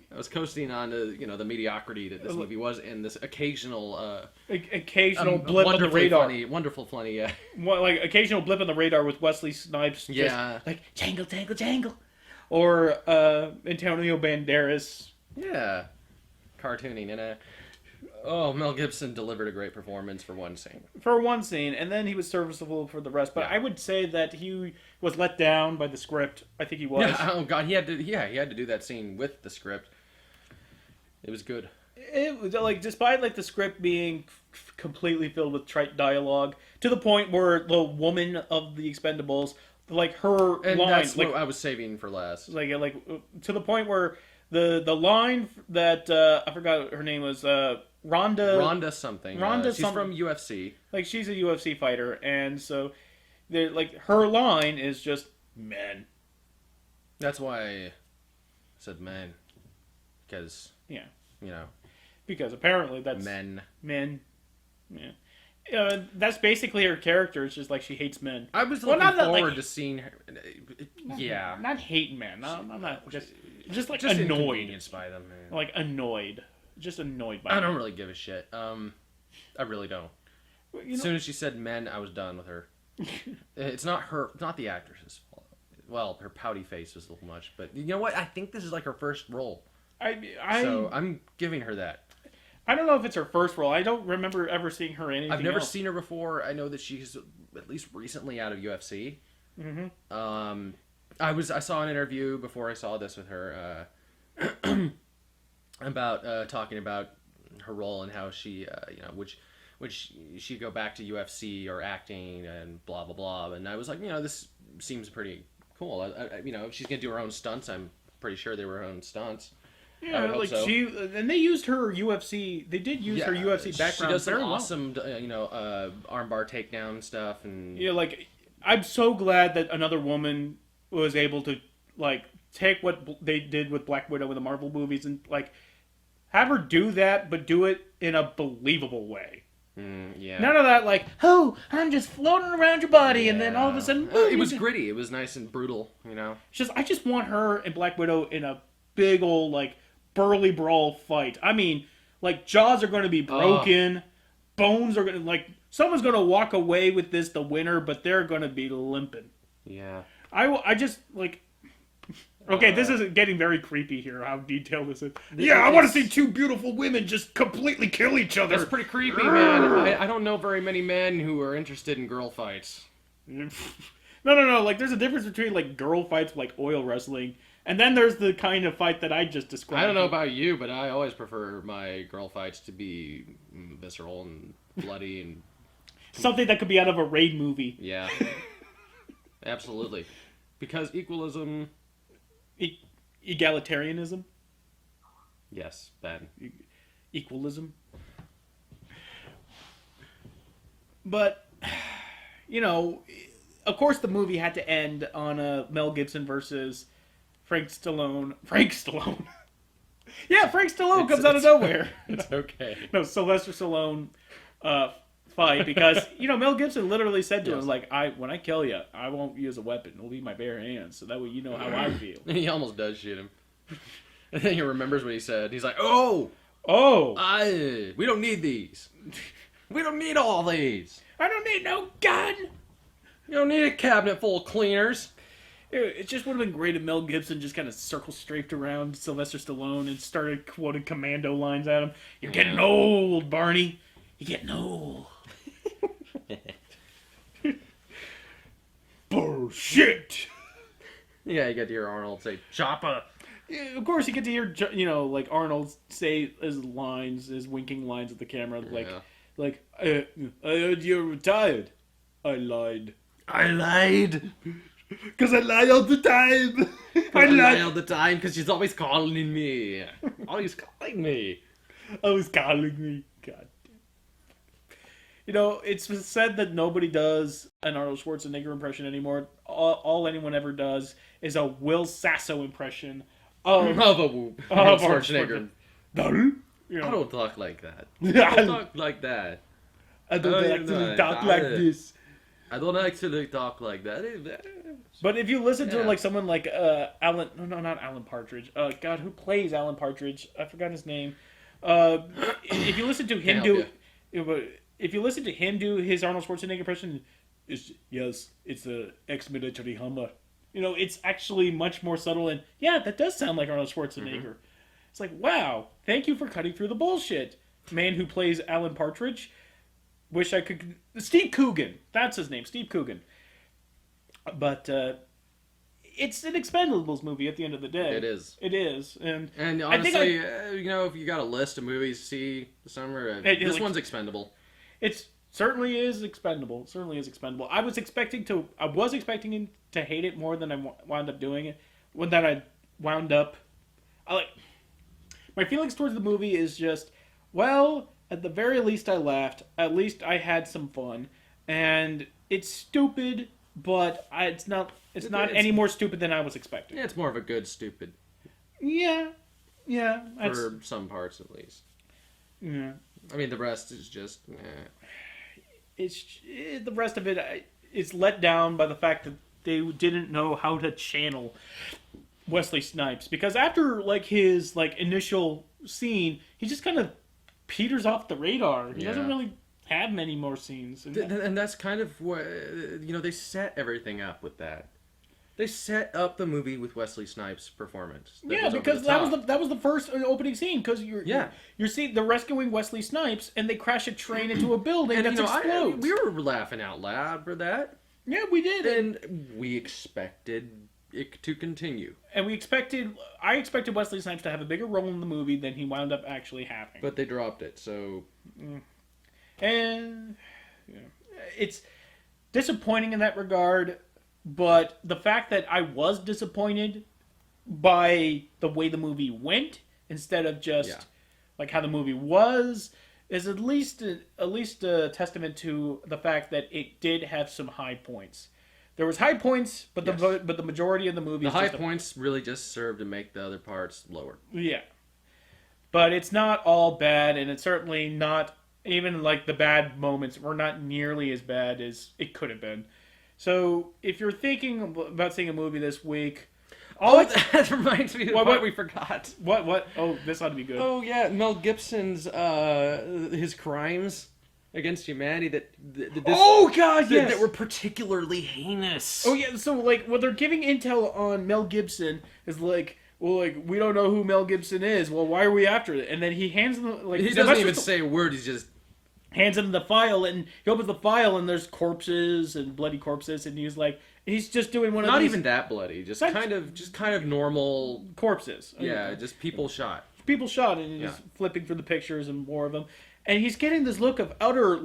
the mediocrity that this movie was, and this occasional blip on the radar. Wonderful funny, yeah. Like occasional blip on the radar with Wesley Snipes. Yeah. Just like jangle, jangle, jangle, or Antonio Banderas. Yeah. Cartooning Oh, Mel Gibson delivered a great performance for one scene. For one scene, and then he was serviceable for the rest. But Yeah. I would say that he was let down by the script. I think he was. Yeah, oh god, he had to do that scene with the script. It was good. It was like, despite like the script being completely filled with trite dialogue, to the point where the woman of the Expendables, like her And line, that's like what I was saving for last. like to the point where the line that I forgot her name was Rhonda something. Rhonda she's from UFC. like she's a UFC fighter, and so they're like her line is just men. That's why I said men, because Yeah, because apparently that's men. Yeah. That's basically her character. It's just like she hates men. I was Well, looking not that, forward like- to seeing her. Yeah, Not hating men. No, I'm not just like just annoyed. inconvenienced by them. Man. Like annoyed. Just annoyed by I them. don't really give a shit. I really don't. You As know, soon as she said men, I was done with her. It's not her, not the actress's fault. Well, her pouty face was a little much, but you know what? I think this is like her first role, so I'm giving her that. I don't know if it's her first role. I don't remember ever seeing her in anything I've never else. seen her before. I know that she's at least recently out of UFC. Mm-hmm. I saw an interview before I saw this with her about talking about her role and how she would she go back to UFC or acting and blah blah blah. And I was like, this seems pretty cool. If she's gonna do her own stunts, I'm pretty sure they were her own stunts. Yeah, I would hope like so. and they used her UFC. They did use her UFC background. She does some very well. awesome, armbar takedown stuff, and Yeah, like I'm so glad that another woman was able to like take what they did with Black Widow in the Marvel movies and like have her do that, but do it in a believable way. yeah. None of that like, oh, I'm just floating around your body, and then all of a sudden, it was gritty. It was nice and brutal. I just want her and Black Widow in a big old like burly brawl fight. I mean, like jaws are going to be broken, bones are going to like someone's going to walk away with this the winner, but they're going to be limping. Yeah. I just like. Okay, this is getting very creepy here. How detailed this is. Yeah, I want to see two beautiful women just completely kill each other. That's pretty creepy, man. I don't know very many men who are interested in girl fights. No. Like, there's a difference between like girl fights, like oil wrestling, and then there's the kind of fight that I just described. I don't know about you, but I always prefer my girl fights to be visceral and bloody and something that could be out of a Raid movie. yeah, absolutely, because equalism. Egalitarianism. Yes, bad. Equalism. But, of course the movie had to end on Mel Gibson versus Frank Stallone. Frank Stallone. Yeah, Frank Stallone comes out of nowhere. It's okay. No, Sylvester Stallone fight because, Mel Gibson literally said to him, like, when I kill you, I won't use a weapon. It'll be my bare hands, so that way you know how I feel. And he almost does shoot him. And then he remembers what he said. He's like, oh, we don't need these. We don't need all these. I don't need no gun. You don't need a cabinet full of cleaners. It just would have been great if Mel Gibson just kind of circle strafed around Sylvester Stallone and started quoting commando lines at him. You're getting old, Barney. You're getting old. Bullshit. Yeah, you get to hear Arnold say, Choppa. Yeah, of course, you get to hear, like Arnold say his lines, his winking lines at the camera, like, I heard you're retired. I lied. Because I lie all the time. I lie all the time because she's always calling me. Always calling me. Always calling me. God. It's said that nobody does an Arnold Schwarzenegger impression anymore. All anyone ever does is a Will Sasso impression of Schwarzenegger. I I don't talk like that. I don't talk like that. I don't actually talk like this. I don't actually talk like that. But if you listen to like someone like Alan, not Alan Partridge. God, who plays Alan Partridge? I forgot his name. If you listen to him do his Arnold Schwarzenegger impression, it's the ex-military Hummer. It's actually much more subtle and that does sound like Arnold Schwarzenegger. Mm-hmm. It's like, wow, thank you for cutting through the bullshit. man who plays Alan Partridge. Wish I could. Steve Coogan. That's his name. Steve Coogan. But it's an Expendables movie at the end of the day. It is. It is. And honestly, if you got a list of movies to see this summer, this one's expendable. It certainly is expendable. I was expecting to hate it more than I wound up doing it. My feelings towards the movie is just, well, at the very least I laughed. At least I had some fun. And it's stupid, but it's not any more stupid than I was expecting. Yeah, it's more of a good stupid. Yeah. For some parts, at least. Yeah. I mean, the rest is just... the rest of it is let down by the fact that they didn't know how to channel Wesley Snipes. Because after, his, initial scene, he just kind of peters off the radar. He doesn't really have many more scenes. And that's kind of what... they set everything up with that. They set up the movie with Wesley Snipes' performance. Because that was the first opening scene. Because you're seeing the rescuing Wesley Snipes, and they crash a train into a building and explodes. We were laughing out loud for that. Yeah, we did. And we expected it to continue. And I expected Wesley Snipes to have a bigger role in the movie than he wound up actually having. But they dropped it, so... And it's disappointing in that regard. But the fact that I was disappointed by the way the movie went instead of just how the movie was is at least a testament to the fact that it did have some high points. There was high points, but the majority of the movie... The high points really just served to make the other parts lower. Yeah. But it's not all bad, and it's certainly not... Even the bad moments were not nearly as bad as it could have been. So, if you're thinking about seeing a movie this week... that reminds me of what we forgot. What? Oh, this ought to be good. Oh, yeah, Mel Gibson's, his crimes against humanity that were particularly heinous. Oh, yeah, so, what they're giving intel on Mel Gibson is we don't know who Mel Gibson is. Well, why are we after it? And then he hands them, he doesn't even say a word, he's just... hands him the file, and he opens the file, and there's corpses and bloody corpses, and he's just doing one of these... Not even that bloody, just kind of normal... corpses. Yeah, just people shot. People shot, and he's flipping through the pictures and more of them. And he's getting this look of utter,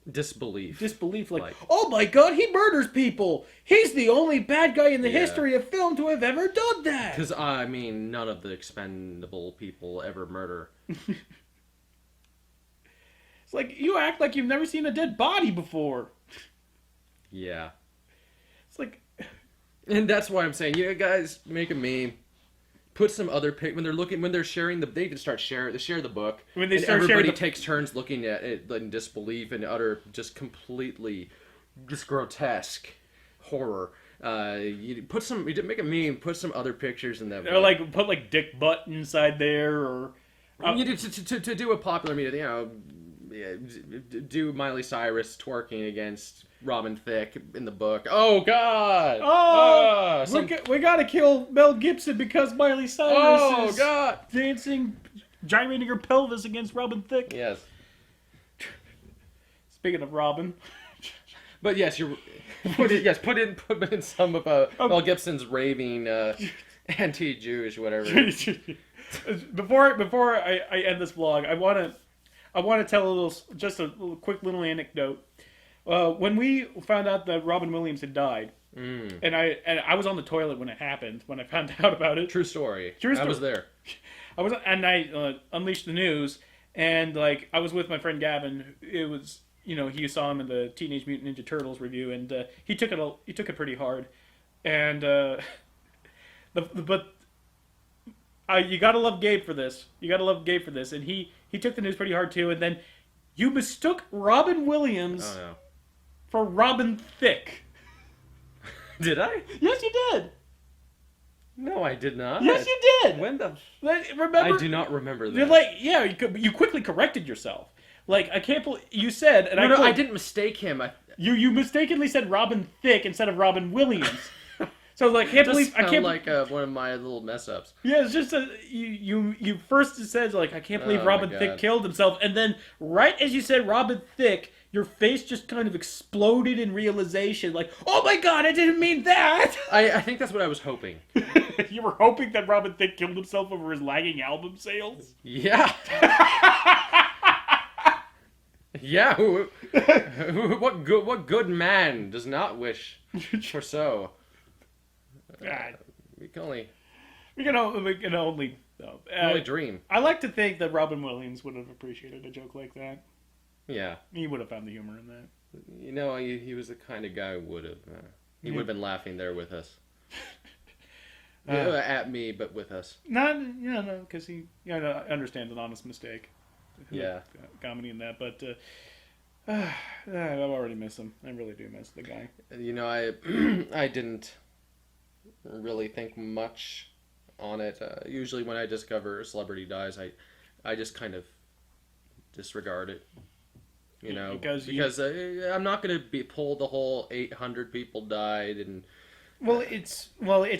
disbelief. Oh my god, he murders people! He's the only bad guy in the history of film to have ever done that! Because, none of the expendable people ever murder. It's you act like you've never seen a dead body before. Yeah. It's and that's why I'm saying, guys, make a meme. Put some other when they're sharing they can share the book. When they start everybody takes turns looking at it in disbelief and utter just completely just grotesque horror. You make a meme, put some other pictures in that. Or put dick butt inside there, or to do a popular media, do Miley Cyrus twerking against Robin Thicke in the book. Oh God! We gotta kill Mel Gibson because Miley Cyrus is dancing, gyrating her pelvis against Robin Thicke. Yes. Speaking of Robin, but yes, put in some of Mel Gibson's raving anti-Jewish whatever. Before I end this vlog, I want to tell a quick little anecdote. When we found out that Robin Williams had died, and I was on the toilet when it happened, when I found out about it. True story. I was there. I unleashed the news, and I was with my friend Gavin. It was he saw him in the Teenage Mutant Ninja Turtles review, and he took it pretty hard, and you gotta love Gabe for this. And he took the news pretty hard too. And then you mistook Robin Williams for Robin Thicke. Did I? Yes, you did. No, I did not. Yes, you did. When the? Remember? I do not remember that. You're you quickly corrected yourself. I can't believe you said. And I didn't mistake him. You mistakenly said Robin Thicke instead of Robin Williams. So like, I can't like one of my little mess ups. Yeah, it's just you first said like, I can't believe Robin Thicke killed himself, and then right as you said Robin Thicke, your face just kind of exploded in realization, like, oh my god, I didn't mean that. I think that's what I was hoping. You were hoping that Robin Thicke killed himself over his lagging album sales? Yeah. Yeah. What good man does not wish for so? We can only dream. I like to think that Robin Williams would have appreciated a joke like that. Yeah. He would have found the humor in that. You know, he was the kind of guy who would have. He would have been laughing there with us. At me, but with us. No, because he understands an honest mistake. Yeah. Comedy in that, but I've already missed him. I really do miss the guy. You know, I didn't really think much on it. Usually when I discover a celebrity dies, I just kind of disregard it. You know, because I'm not going to pull the whole 800 people died and. It's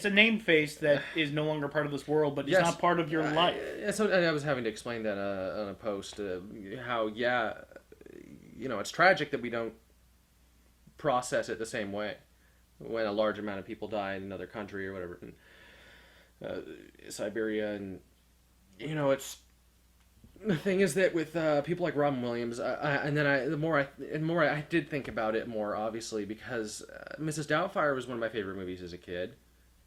a name face that is no longer part of this world, but it's not part of your life. So I was having to explain that on a post, how it's tragic that we don't process it the same way when a large amount of people die in another country or whatever, Siberia, and it's. The thing is that with people like Robin Williams, the more I did think about it more, obviously, because Mrs. Doubtfire was one of my favorite movies as a kid.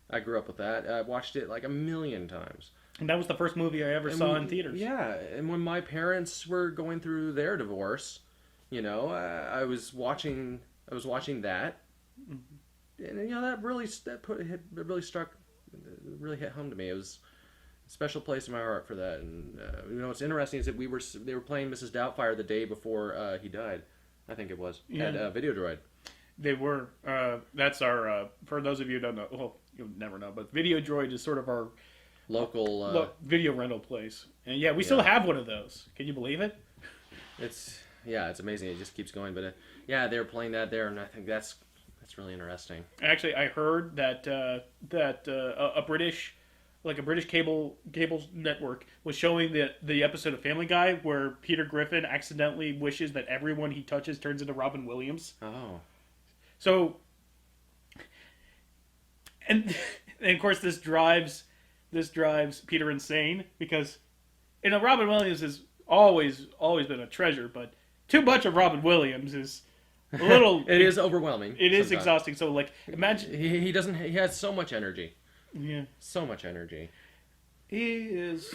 I grew up with that. I watched it like 1,000,000 times. And that was the first movie I ever saw in theaters. Yeah, and when my parents were going through their divorce, I was watching that, and that really hit home to me. It was special place in my heart for that. And what's interesting is that they were playing Mrs. Doubtfire the day before he died. I think it was at Videodroid. They were. That's our. For those of you who don't know, well, you'll never know, but Videodroid is sort of our local video rental place. And we still have one of those. Can you believe it? It's amazing. It just keeps going. But they were playing that there, and I think that's really interesting. Actually, I heard that a British cable network was showing the episode of Family Guy where Peter Griffin accidentally wishes that everyone he touches turns into Robin Williams. Oh. So, and of course this drives Peter insane because, Robin Williams has always been a treasure, but too much of Robin Williams is a little. It is overwhelming. It is exhausting. So imagine he has so much energy. Yeah, so much energy. He is.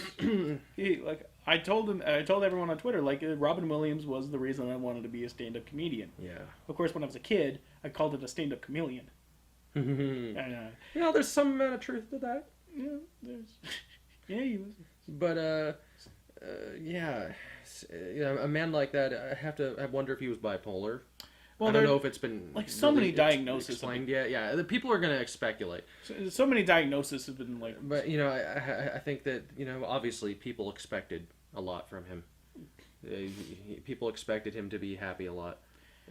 I told everyone on Twitter, Robin Williams was the reason I wanted to be a stand-up comedian. Yeah. Of course, when I was a kid, I called it a stand-up chameleon. And, there's some amount of truth to that. Yeah, there's. Yeah, he was. But a man like that, I wonder if he was bipolar. Well, I don't know if it's been so many diagnoses explained yet. Yeah, the people are going to speculate. So many diagnoses have been But I think that obviously people expected a lot from him. People expected him to be happy a lot,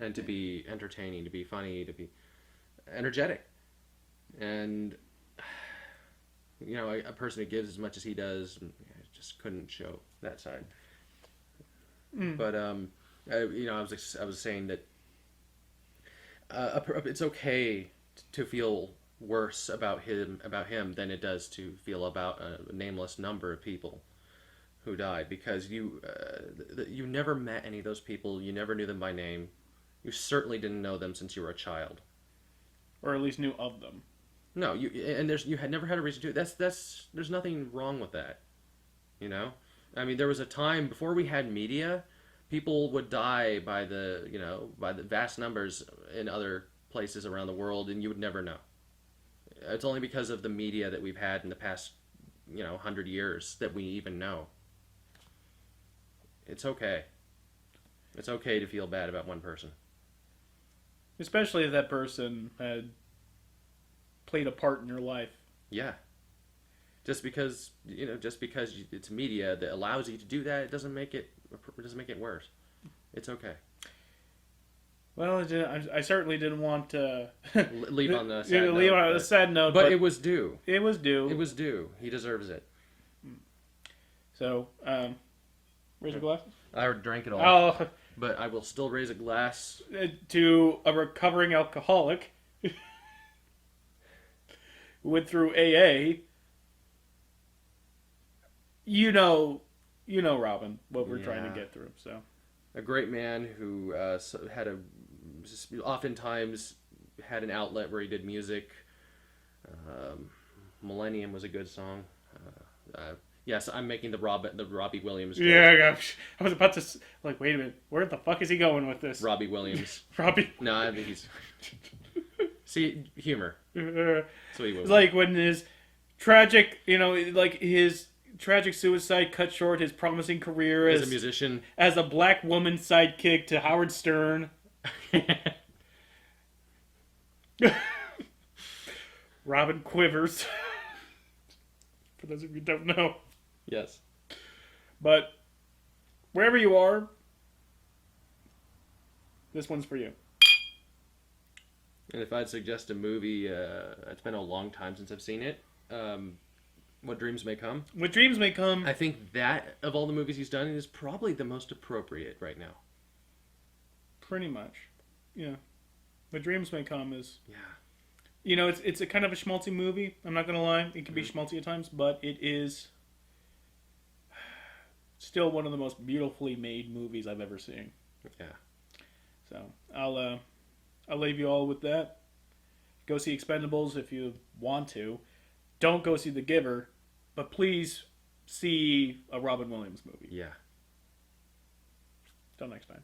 and to be entertaining, to be funny, to be energetic, and a person who gives as much as he does just couldn't show that side. But I was saying that. It's okay to feel worse about him than it does to feel about a nameless number of people who died, because you never met any of those people. You never knew them by name. You certainly didn't know them since you were a child, or at least knew of them. No, you had never had a reason to. There's nothing wrong with that. I mean, there was a time before we had media. People would die by the vast numbers in other places around the world, and you would never know. It's only because of the media that we've had in the past, 100 years that we even know. It's okay. It's okay to feel bad about one person. Especially if that person had played a part in your life. Yeah. Just because it's media that allows you to do that, it doesn't make it worse. It's okay. Well, I certainly didn't want to Leave on the sad leave note, on a sad note, but it was due. It was due. It was due. He deserves it. So, raise a glass. I drank it all. Oh, But I will still raise a glass. to a recovering alcoholic who went through AA. Robin, what we're trying to get through. So, a great man who oftentimes had an outlet where he did music. Millennium was a good song. Yes, I'm making the Robbie Williams joke. yeah, I was about to wait a minute, where the fuck is he going with this? Robbie Williams. Robbie. No, I think he's see humor. So he It's like when his tragic, his tragic suicide cut short his promising career as a musician, as a black woman sidekick to Howard Stern. Robin Quivers. For those of you who don't know. Yes. But wherever you are, this one's for you. And if I'd suggest a movie, it's been a long time since I've seen it. What Dreams May Come. What Dreams May Come. I think that, of all the movies he's done, is probably the most appropriate right now. Pretty much. Yeah. What Dreams May Come is... Yeah. It's a kind of a schmaltzy movie. I'm not going to lie. It can be schmaltzy at times, but it is still one of the most beautifully made movies I've ever seen. Yeah. So, I'll leave you all with that. Go see Expendables if you want to. Don't go see The Giver, but please see a Robin Williams movie. Yeah. Till next time.